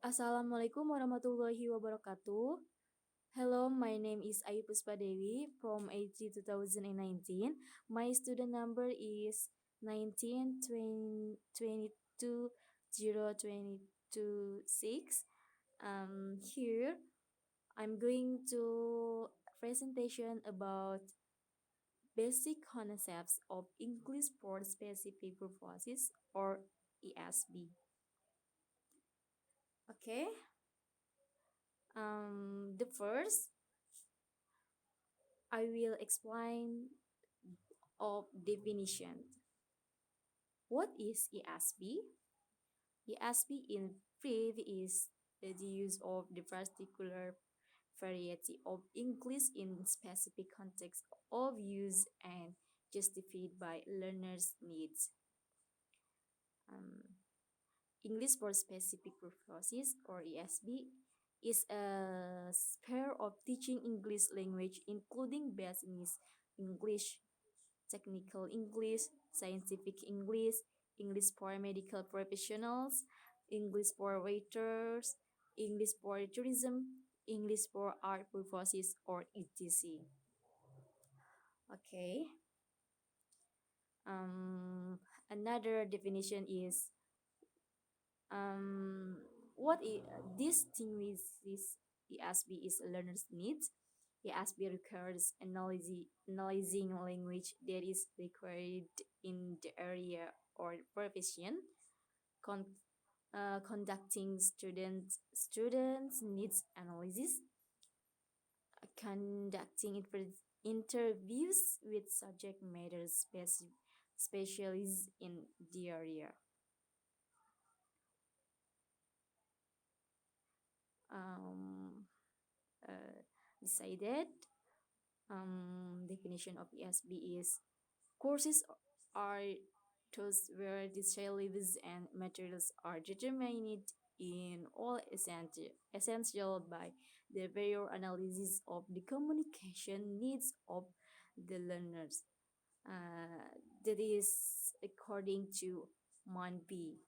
Assalamualaikum warahmatullahi wabarakatuh. Hello, my name is Ayu Puspa Dewi from AG 2019. My student number is 19 22 Here, I'm going to presentation about basic concepts of English for specific purposes or ESB. Okay. The first I will explain of definition. What is ESP? ESP in brief is the use of the particular variety of English in specific context of use and justified by learners' needs. Um, English for specific purposes or ESP is a sphere of teaching English language including business English, technical English, scientific English, English for medical professionals, English for waiters, English for tourism, English for art purposes, or etc. Okay. Um, Another definition is um, what is distinguishes ESB is learner's needs. ESB requires analyzing language that is required in the area or profession, con- conducting students needs analysis, conducting interviews with subject matter specialists in the area. Um, Decided definition of ESB is courses are those where the syllabus and materials are determined in all essential by the very analysis of the communication needs of the learners. That is according to Monby,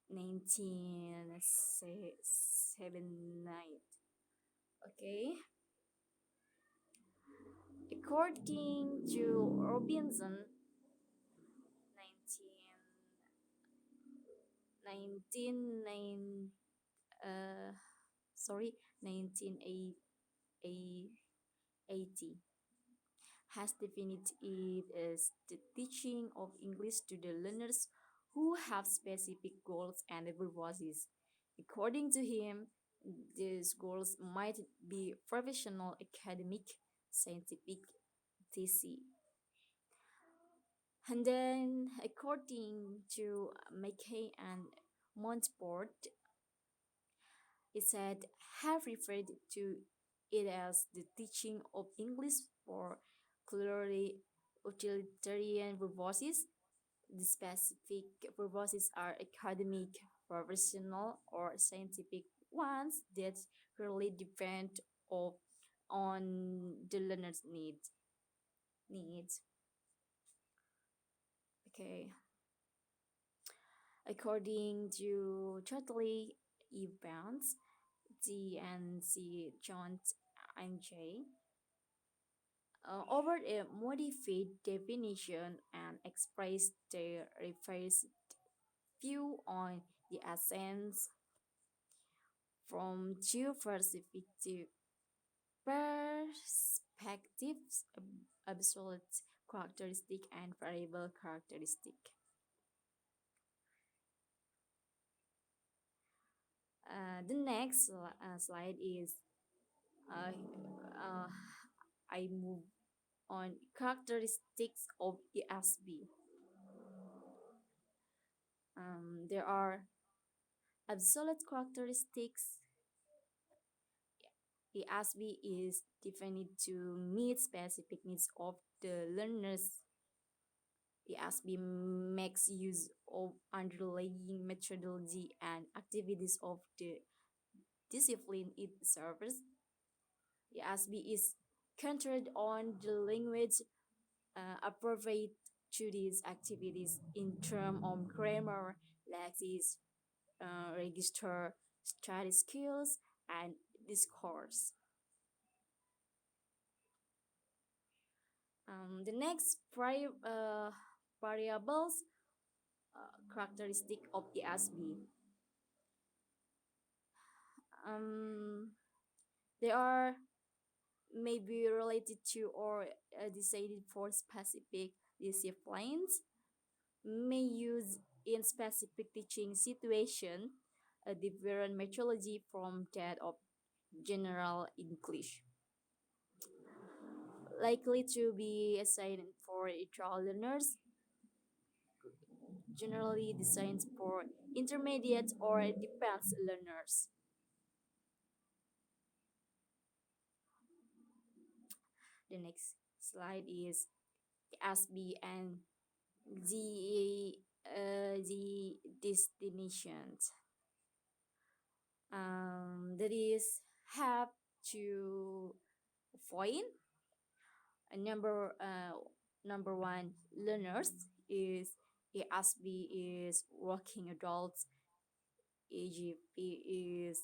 1979. Okay. According to Robinson, 19, 19 uh, sorry, 1980, has defined it as the teaching of English to the learners who have specific goals and purposes. According to him, these goals might be professional, academic, scientific, etc. And then, according to McKay and Montfort, it said have referred to it as the teaching of English for clearly utilitarian purposes. The specific purposes are academic, professional, or scientific ones that really depend on the learner's needs. Okay. According to Chartley Evans, D and C. Jones and J. Over a modified definition and express their revised view on the essence from two perspectives, absolute characteristic and variable characteristic. The next slide is uh, uh, I move on characteristics of ESB. There are absolute characteristics. ESB is defined to meet specific needs of the learners. ESB makes use of underlying methodology and activities of the discipline it serves. ESB is centered on the language appropriate to these activities in terms of grammar, lexics, register study skills and discourse. The next variables characteristic of ESB. Um, they are maybe related to or decided for specific disciplines, may use in specific teaching situation a different methodology from that of general English. Likely to be assigned for trial learners, generally designed for intermediate or advanced learners. The next slide is SB and the destinations. That is have to find a number one learners is ASB is working adults, AGP is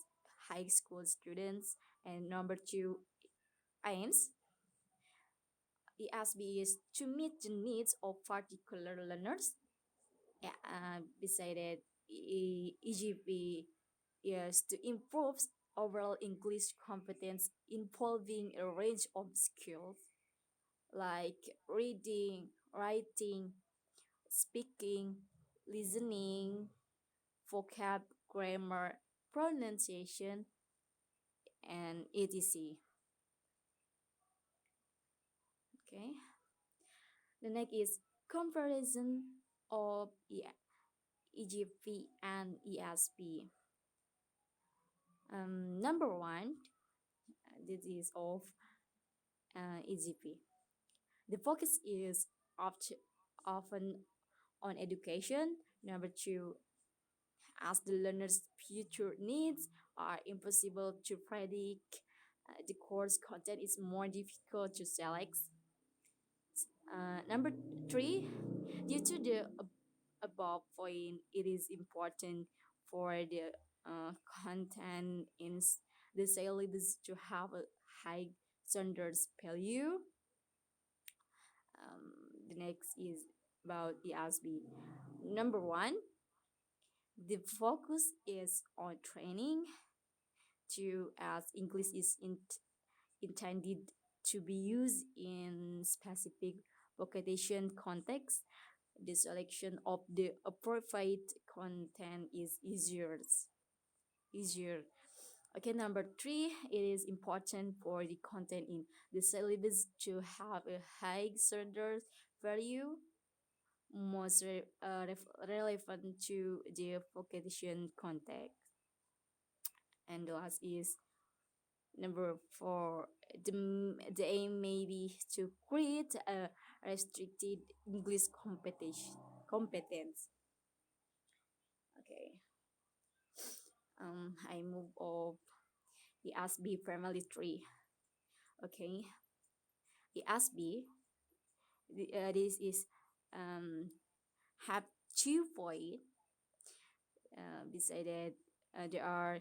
high school students, and number two aims ESB is to meet the needs of particular learners. Yeah, beside it, EGP is to improve overall English competence involving a range of skills like reading, writing, speaking, listening, vocab, grammar, pronunciation, and etc. Okay. The next is comparison of EGP and ESP. Number one, this is of EGP. The focus is often on education. Number two, as the learner's future needs are impossible to predict, the course content is more difficult to select. Number three, due to the above point, it is important for the content in the syllabus to have a high standards value. The next is about ESB. Number one, the focus is on training to as English is intended to be used in specific vocation context. The selection of the appropriate content is easier. Okay, number three, it is important for the content in the syllabus to have a high standard value, most relevant to the vocation context. And the last is number four, the aim may be to create a restricted English competence. Okay. I move of the ASB family tree. Okay. The ASB, this is have 2 points. Beside that, there are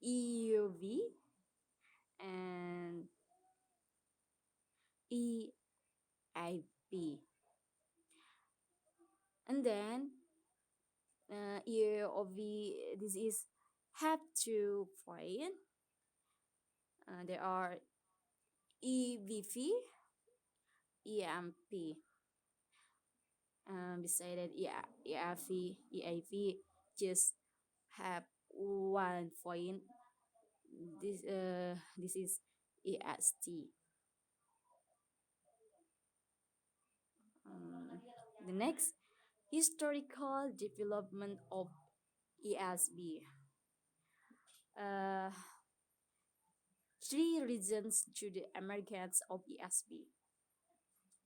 EUV and EIP. And then EUV, this is have 2 points. There are EVV, EMP. Beside that, EIV, EIV just have 1 point. This is EST. The next, historical development of ESB. Uh, 3 reasons to the Americans of ESB.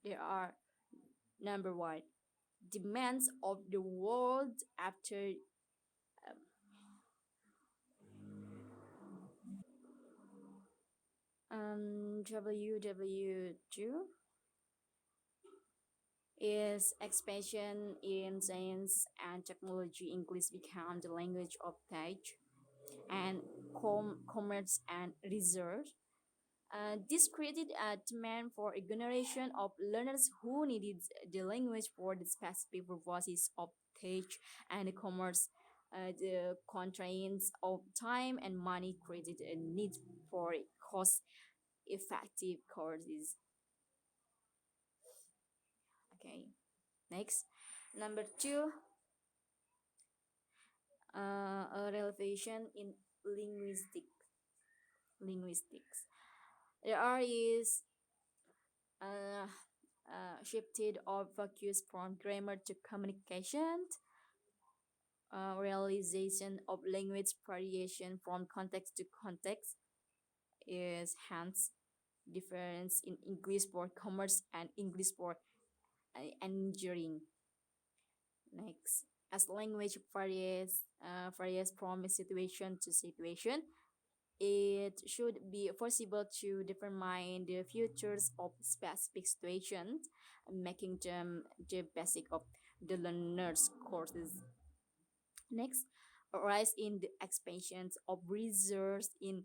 There are number one, demands of the world after WW2 Is expansion in science and technology, English became the language of tech and commerce and research. This created a demand for a generation of learners who needed the language for the specific purposes of tech and commerce. The constraints of time and money created a need for cost-effective courses. Okay, next, number two, a relevation in linguistics. There are is uh, shifted or focus from grammar to communication, realization of language variation from context to context is hence difference in English for commerce and English for engineering. Next, as language varies from situation to situation, it should be possible to determine the futures of specific situations, making them the basic of the learner's courses. Next, a rise in the expansions of research in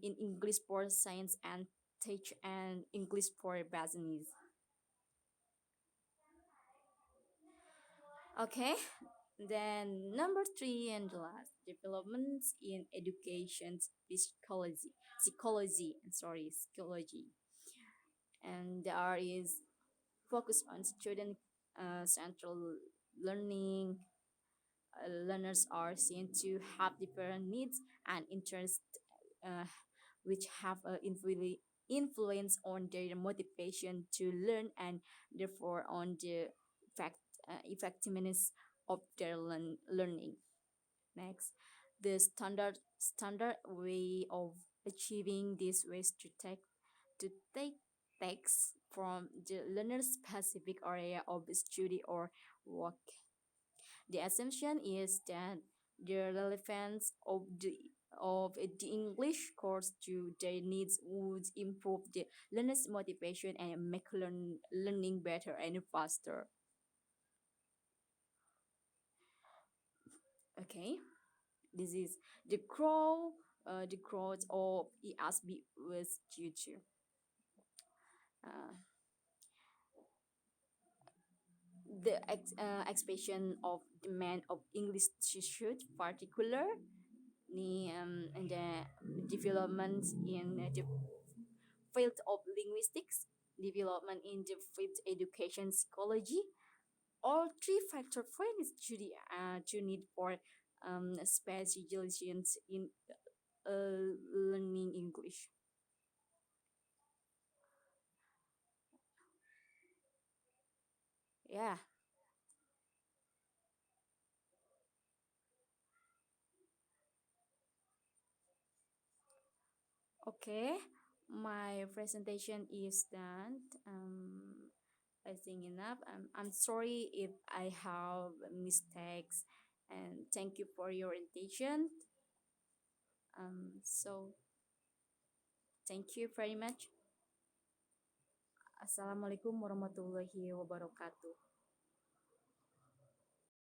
English for science and tech and English for business. Okay, then number three and the last, developments in education psychology, and there is focus on student central learning. Learners are seen to have different needs and interests, uh, which have an influence on their motivation to learn and therefore on the fact, effectiveness of their learning. Next, the standard way of achieving this was to take text from the learner's specific area of study or work. The assumption is that the relevance of the English course to their needs would improve the learner's motivation and make learning better and faster. Okay, this is the growth of ESB was due to uh, the expansion of demand of English teachers, particularly and the development in the field of linguistics, development in the field education psychology. All three factors point to need for specializations in learning English. Yeah. Okay. My presentation is done. I think enough. I'm sorry if I have mistakes, and thank you for your attention. So thank you very much. Assalamualaikum warahmatullahi wabarakatuh.